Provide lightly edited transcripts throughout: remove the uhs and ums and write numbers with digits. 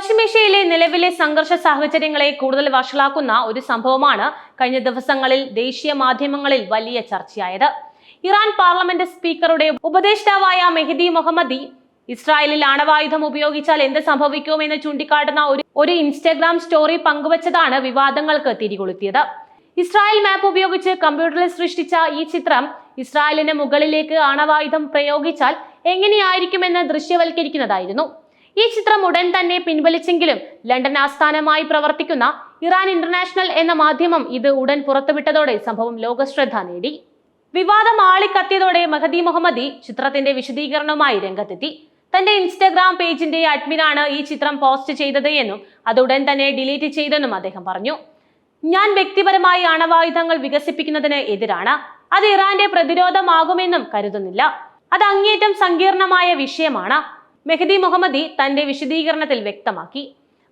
പശ്ചിമേഷ്യയിലെ നിലവിലെ സംഘർഷ സാഹചര്യങ്ങളെ കൂടുതൽ വഷളാക്കുന്ന ഒരു സംഭവമാണ് കഴിഞ്ഞ ദിവസങ്ങളിൽ ദേശീയ മാധ്യമങ്ങളിൽ വലിയ ചർച്ചയായത്. ഇറാൻ പാർലമെന്റ് സ്പീക്കറുടെ ഉപദേഷ്ടാവായ മെഹ്ദി മൊഹമ്മദി ഇസ്രായേലിൽ ആണവായുധം ഉപയോഗിച്ചാൽ എന്ത് സംഭവിക്കുമെന്ന് ചൂണ്ടിക്കാട്ടുന്ന ഒരു ഇൻസ്റ്റഗ്രാം സ്റ്റോറി പങ്കുവച്ചതാണ് വിവാദങ്ങൾക്ക് തിരികൊളുത്തിയത്. ഇസ്രായേൽ മാപ്പ് ഉപയോഗിച്ച് കമ്പ്യൂട്ടറിൽ സൃഷ്ടിച്ച ഈ ചിത്രം ഇസ്രായേലിന് മുകളിലേക്ക് ആണവായുധം പ്രയോഗിച്ചാൽ എങ്ങനെയായിരിക്കുമെന്ന് ദൃശ്യവൽക്കരിക്കുന്നതായിരുന്നു. ഈ ചിത്രം ഉടൻ തന്നെ പിൻവലിച്ചെങ്കിലും ലണ്ടൻ ആസ്ഥാനമായി പ്രവർത്തിക്കുന്ന ഇറാൻ ഇന്റർനാഷണൽ എന്ന മാധ്യമം ഇത് ഉടൻ പുറത്തുവിട്ടതോടെ സംഭവം ലോകശ്രദ്ധ നേടി. വിവാദം ആളിക്കത്തിയതോടെ മെഹ്ദി മൊഹമ്മദി ചിത്രത്തിന്റെ വിശദീകരണവുമായി രംഗത്തെത്തി. തന്റെ ഇൻസ്റ്റഗ്രാം പേജിന്റെ അഡ്മിനാണ് ഈ ചിത്രം പോസ്റ്റ് ചെയ്തത് എന്നും അത് ഉടൻ തന്നെ ഡിലീറ്റ് ചെയ്തെന്നും അദ്ദേഹം പറഞ്ഞു. ഞാൻ വ്യക്തിപരമായി ആണവായുധങ്ങൾ വികസിപ്പിക്കുന്നതിന് എതിരാണ്. അത് ഇറാന്റെ പ്രതിരോധമാകുമെന്നും കരുതുന്നില്ല. അത് അങ്ങേയറ്റം സങ്കീർണമായ വിഷയമാണ്. മെഹ്ദി മൊഹമ്മദി തന്റെ വിശദീകരണത്തിൽ വ്യക്തമാക്കി.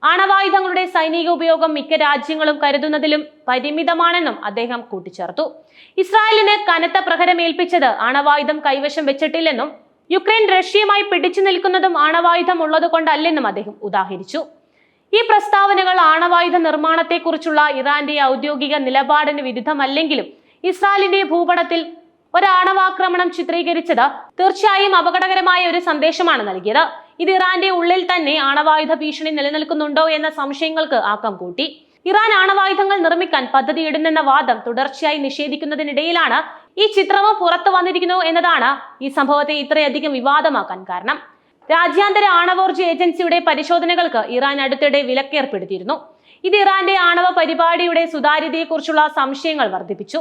ആണവായുധങ്ങളുടെ സൈനിക ഉപയോഗം മിക്ക രാജ്യങ്ങളും കരുതുന്നതിലും പരിമിതമാണെന്നും അദ്ദേഹം കൂട്ടിച്ചേർത്തു. ഇസ്രായേലിന് കനത്ത പ്രഹരമേൽപ്പിച്ചത് ആണവായുധം കൈവശം വെച്ചിട്ടില്ലെന്നും യുക്രൈൻ റഷ്യയുമായി പിടിച്ചു നിൽക്കുന്നതും ആണവായുധം ഉള്ളതുകൊണ്ടല്ലെന്നും അദ്ദേഹം ഉദാഹരിച്ചു. ഈ പ്രസ്താവനകൾ ആണവായുധ നിർമ്മാണത്തെക്കുറിച്ചുള്ള ഇറാന്റെ ഔദ്യോഗിക നിലപാടിന് വിരുദ്ധമല്ലെങ്കിലും ഇസ്രായേലിന്റെ ഭൂപടത്തിൽ ഒരാണവാക്രമണം ചിത്രീകരിച്ചത് തീർച്ചയായും അപകടകരമായ ഒരു സന്ദേശമാണ് നൽകിയത്. ഇത് ഇറാന്റെ ഉള്ളിൽ തന്നെ ആണവായുധ ഭീഷണി നിലനിൽക്കുന്നുണ്ടോ എന്ന സംശയങ്ങൾക്ക് ആക്കം കൂട്ടി. ഇറാൻ ആണവായുധങ്ങൾ നിർമ്മിക്കാൻ പദ്ധതിയിടുന്നെന്ന വാദം തുടർച്ചയായി നിഷേധിക്കുന്നതിനിടയിലാണ് ഈ ചിത്രവും പുറത്തു വന്നിരിക്കുന്നു എന്നതാണ് ഈ സംഭവത്തെ ഇത്രയധികം വിവാദമാക്കാൻ കാരണം. രാജ്യാന്തര ആണവോർജ്ജ ഏജൻസിയുടെ പരിശോധനകൾക്ക് ഇറാൻ അടുത്തിടെ വിലക്കേർപ്പെടുത്തിയിരുന്നു. ഇത് ഇറാന്റെ ആണവ പരിപാടിയുടെ സുതാര്യതയെക്കുറിച്ചുള്ള സംശയങ്ങൾ വർദ്ധിപ്പിച്ചു.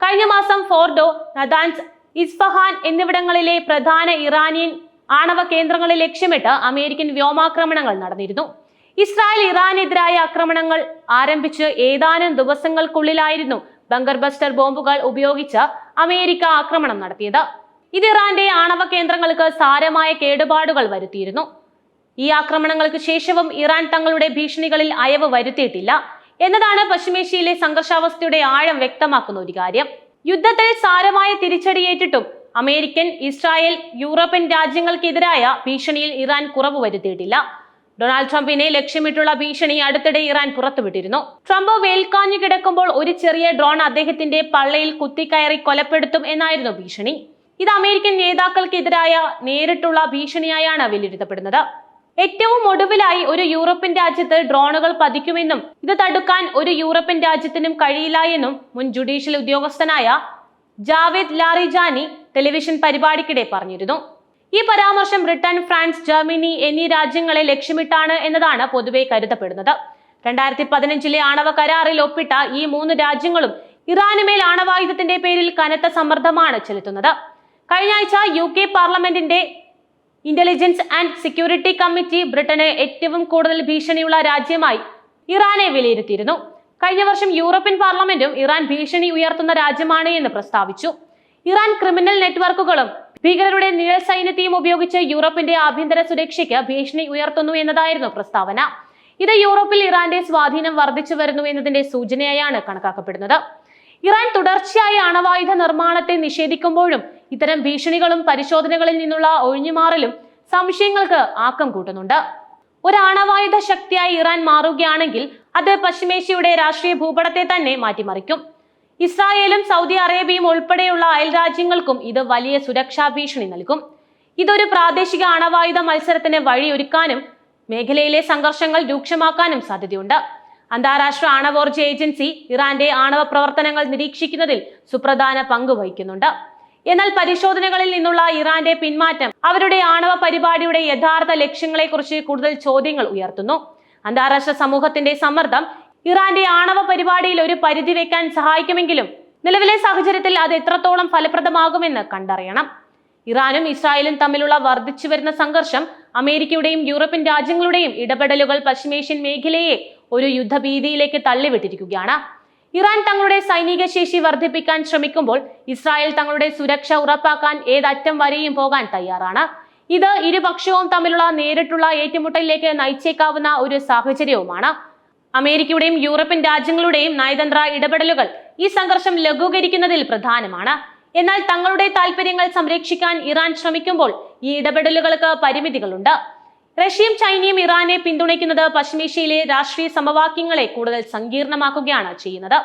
കഴിഞ്ഞ മാസം ഫോർഡോ, നദാൻസ്, ഇസ്ഫഹാൻ എന്നിവിടങ്ങളിലെ പ്രധാന ഇറാനിയൻ ആണവ കേന്ദ്രങ്ങളെ ലക്ഷ്യമിട്ട് അമേരിക്കൻ വ്യോമാക്രമണങ്ങൾ നടന്നിരുന്നു. ഇസ്രായേൽ ഇറാനെതിരായ ആക്രമണങ്ങൾ ആരംഭിച്ച് ഏതാനും ദിവസങ്ങൾക്കുള്ളിലായിരുന്നു ബങ്കർ ബസ്റ്റർ ബോംബുകൾ ഉപയോഗിച്ച് അമേരിക്ക ആക്രമണം നടത്തിയത്. ഇത് ഇറാന്റെ ആണവ കേന്ദ്രങ്ങൾക്ക് സാരമായ കേടുപാടുകൾ വരുത്തിയിരുന്നു. ഈ ആക്രമണങ്ങൾക്ക് ശേഷവും ഇറാൻ തങ്ങളുടെ ഭീഷണികളിൽ അയവ് വരുത്തിയിട്ടില്ല എന്നതാണ് പശ്ചിമേഷ്യയിലെ സംഘർഷാവസ്ഥയുടെ ആഴം വ്യക്തമാക്കുന്ന ഒരു കാര്യം. യുദ്ധത്തിൽ സാരമായ തിരിച്ചടിയേറ്റിട്ടും അമേരിക്കൻ, ഇസ്രായേൽ, യൂറോപ്യൻ രാജ്യങ്ങൾക്കെതിരായ ഭീഷണിയിൽ ഇറാൻ കുറവ് വരുത്തിയിട്ടില്ല. ഡൊണാൾഡ് ട്രംപിനെ ലക്ഷ്യമിട്ടുള്ള ഭീഷണി അടുത്തിടെ ഇറാൻ പുറത്തുവിട്ടിരുന്നു. ട്രംപ് വേൽക്കാഞ്ഞു കിടക്കുമ്പോൾ ഒരു ചെറിയ ഡ്രോൺ അദ്ദേഹത്തിന്റെ പള്ളയിൽ കുത്തിക്കയറി കൊലപ്പെടുത്തും എന്നായിരുന്നു ഭീഷണി. ഇത് അമേരിക്കൻ നേതാക്കൾക്കെതിരായ നേരിട്ടുള്ള ഭീഷണിയായാണ് വിലയിരുത്തപ്പെടുന്നത്. ഏറ്റവും ഒടുവിലായി ഒരു യൂറോപ്യൻ രാജ്യത്ത് ഡ്രോണുകൾ പതിക്കുമെന്നും ഇത് തടുക്കാൻ ഒരു യൂറോപ്യൻ രാജ്യത്തിനും കഴിയില്ല എന്നും മുൻ ജുഡീഷ്യൽ ഉദ്യോഗസ്ഥനായ ജാവേദ് ലാറിജാനി ടെലിവിഷൻ പരിപാടിക്കിടെ പറഞ്ഞിരുന്നു. ഈ പരാമർശം ബ്രിട്ടൻ, ഫ്രാൻസ്, ജർമ്മനി എന്നീ രാജ്യങ്ങളെ ലക്ഷ്യമിട്ടാണ് എന്നതാണ് പൊതുവെ കരുതപ്പെടുന്നത്. 2015 ആണവ കരാറിൽ ഒപ്പിട്ട ഈ 3 രാജ്യങ്ങളും ഇറാനുമേൽ ആണവായുധത്തിന്റെ പേരിൽ കനത്ത സമ്മർദ്ദമാണ് ചെലുത്തുന്നത്. കഴിഞ്ഞ ആഴ്ച UK പാർലമെന്റിന്റെ ഇന്റലിജൻസ് ആൻഡ് സെക്യൂരിറ്റി കമ്മിറ്റി ബ്രിട്ടന് ഏറ്റവും കൂടുതൽ ഭീഷണിയുള്ള രാജ്യമായി ഇറാനെ വിലയിരുത്തിയിരുന്നു. കഴിഞ്ഞ വർഷം യൂറോപ്യൻ പാർലമെന്റും ഇറാൻ ഭീഷണി ഉയർത്തുന്ന രാജ്യമാണ് എന്ന് പ്രസ്താവിച്ചു. ഇറാൻ ക്രിമിനൽ നെറ്റ്വർക്കുകളും ഭീകരരുടെ നിഴൽ സൈന്യത്തെയും ഉപയോഗിച്ച് യൂറോപ്പിന്റെ ആഭ്യന്തര സുരക്ഷയ്ക്ക് ഭീഷണി ഉയർത്തുന്നു എന്നതായിരുന്നു പ്രസ്താവന. ഇത് യൂറോപ്പിൽ ഇറാന്റെ സ്വാധീനം വർദ്ധിച്ചു വരുന്നു എന്നതിന്റെ സൂചനയായാണ് കണക്കാക്കപ്പെടുന്നത്. ഇറാൻ തുടർച്ചയായി ആണവായുധ നിർമ്മാണത്തെ നിഷേധിക്കുമ്പോഴും ഇത്തരം ഭീഷണികളും പരിശോധനകളിൽ നിന്നുള്ള ഒഴിഞ്ഞുമാറലും സംശയങ്ങൾക്ക് ആക്കം കൂട്ടുന്നുണ്ട്. ഒരു ആണവായുധ ശക്തിയായി ഇറാൻ മാറുകയാണെങ്കിൽ അത് പശ്ചിമേഷ്യയുടെ രാഷ്ട്രീയ ഭൂപടത്തെ തന്നെ മാറ്റിമറിക്കും. ഇസ്രായേലും സൗദി അറേബ്യയും ഉൾപ്പെടെയുള്ള അയൽ രാജ്യങ്ങൾക്കും ഇത് വലിയ സുരക്ഷാ ഭീഷണി നൽകും. ഇതൊരു പ്രാദേശിക ആണവായുധ മത്സരത്തിന് വഴിയൊരുക്കാനും മേഖലയിലെ സംഘർഷങ്ങൾ രൂക്ഷമാക്കാനും സാധ്യതയുണ്ട്. അന്താരാഷ്ട്ര ആണവോർജ്ജ ഏജൻസി ഇറാന്റെ ആണവ പ്രവർത്തനങ്ങൾ നിരീക്ഷിക്കുന്നതിൽ സുപ്രധാന പങ്ക് വഹിക്കുന്നുണ്ട്. എന്നാൽ പരിശോധനകളിൽ നിന്നുള്ള ഇറാന്റെ പിന്മാറ്റം അവരുടെ ആണവ പരിപാടിയുടെ യഥാർത്ഥ ലക്ഷ്യങ്ങളെക്കുറിച്ച് കൂടുതൽ ചോദ്യങ്ങൾ ഉയർത്തുന്നു. അന്താരാഷ്ട്ര സമൂഹത്തിന്റെ സമ്മർദ്ദം ഇറാന്റെ ആണവ പരിപാടിയിൽ ഒരു പരിധി വെക്കാൻ സഹായിക്കുമെങ്കിലും നിലവിലെ സാഹചര്യത്തിൽ അത് എത്രത്തോളം ഫലപ്രദമാകുമെന്ന് കണ്ടറിയണം. ഇറാനും ഇസ്രായേലും തമ്മിലുള്ള വർദ്ധിച്ചു വരുന്ന സംഘർഷം, അമേരിക്കയുടെയും യൂറോപ്യൻ രാജ്യങ്ങളുടെയും ഇടപെടലുകൾ പശ്ചിമേഷ്യൻ മേഖലയെ ഒരു യുദ്ധഭീതിയിലേക്ക് തള്ളിവിട്ടിരിക്കുകയാണ്. ഇറാൻ തങ്ങളുടെ സൈനിക ശേഷി വർദ്ധിപ്പിക്കാൻ ശ്രമിക്കുമ്പോൾ ഇസ്രായേൽ തങ്ങളുടെ സുരക്ഷ ഉറപ്പാക്കാൻ ഏതറ്റം വരെയും പോകാൻ തയ്യാറാണ്. ഇത് ഇരുപക്ഷവും തമ്മിലുള്ള നേരിട്ടുള്ള ഏറ്റുമുട്ടലിലേക്ക് നയിച്ചേക്കാവുന്ന ഒരു സാഹചര്യവുമാണ്. അമേരിക്കയുടെയും യൂറോപ്യൻ രാജ്യങ്ങളുടെയും നയതന്ത്ര ഇടപെടലുകൾ ഈ സംഘർഷം ലഘൂകരിക്കുന്നതിൽ പ്രധാനമാണ്. എന്നാൽ തങ്ങളുടെ താൽപര്യങ്ങൾ സംരക്ഷിക്കാൻ ഇറാൻ ശ്രമിക്കുമ്പോൾ ഈ ഇടപെടലുകൾക്ക് പരിമിതികളുണ്ട്. റഷ്യയും ചൈനയും ഇറാനെ പിന്തുണയ്ക്കുന്നത് പശ്ചിമേഷ്യയിലെ രാഷ്ട്രീയ സമവാക്യങ്ങളെ കൂടുതൽ സങ്കീർണമാക്കുകയാണ് ചെയ്യുന്നത്.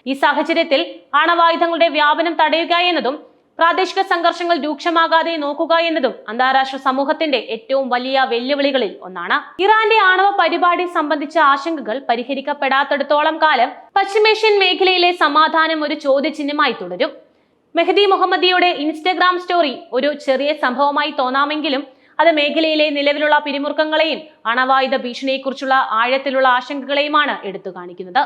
ഈ സാഹചര്യത്തിൽ ആണവായുധങ്ങളുടെ വ്യാപനം തടയുക എന്നതും പ്രാദേശിക സംഘർഷങ്ങൾ രൂക്ഷമാകാതെ നോക്കുക എന്നതും അന്താരാഷ്ട്ര സമൂഹത്തിന്റെ ഏറ്റവും വലിയ വെല്ലുവിളികളിൽ ഒന്നാണ്. ഇറാന്റെ ആണവ പരിപാടി സംബന്ധിച്ച ആശങ്കകൾ പരിഹരിക്കപ്പെടാത്തിടത്തോളം കാലം പശ്ചിമേഷ്യൻ മേഖലയിലെ സമാധാനം ഒരു ചോദ്യചിഹ്നമായി തുടരും. മെഹദി മുഹമ്മദിയുടെ ഇൻസ്റ്റഗ്രാം സ്റ്റോറി ഒരു ചെറിയ സംഭവമായി തോന്നാമെങ്കിലും അത് മേഖലയിലെ നിലവിലുള്ള പിരിമുറുക്കങ്ങളെയും അണവായുധ ഭീഷണിയെക്കുറിച്ചുള്ള ആഴത്തിലുള്ള ആശങ്കകളെയുമാണ് എടുത്തു കാണിക്കുന്നത്.